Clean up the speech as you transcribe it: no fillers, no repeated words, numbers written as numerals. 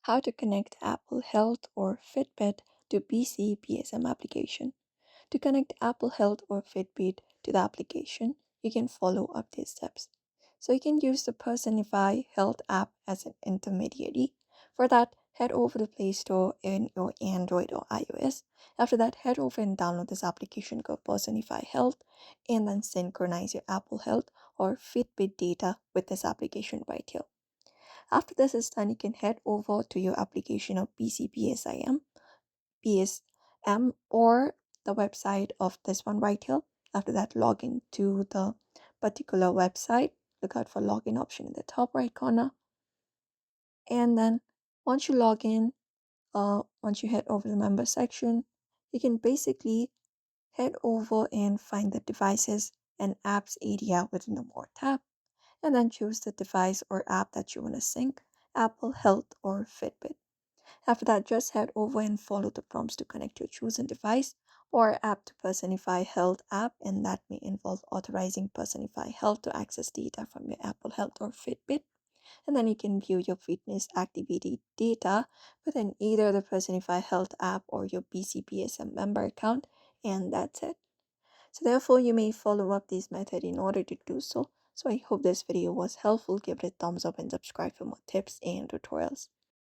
How to connect Apple Health or Fitbit to BCBSM application. To connect Apple Health or Fitbit to the application, you can follow up these steps. So you can use the Personify Health app as an intermediary. For that, head over to Play Store in your Android or iOS. After that, head over and download this application called Personify Health and then synchronize your Apple Health or Fitbit data with this application right here. After this is done, you can head over to your application of BCBSM or the website of this one right here. After that, log into the particular website. Look out for login option in the top right corner. And then once you log in, once you head over the member section, you can basically head over and find the devices and apps area within the More tab, and then choose the device or app that you want to sync, Apple Health or Fitbit. After that, just head over and follow the prompts to connect your chosen device or app to Personify Health app, and that may involve authorizing Personify Health to access data from your Apple Health or Fitbit. And then you can view your fitness activity data within either the Personify Health app or your BCBSM member account, and that's it. So therefore, you may follow up this method in order to do so. So I hope this video was helpful. Give it a thumbs up and subscribe for more tips and tutorials.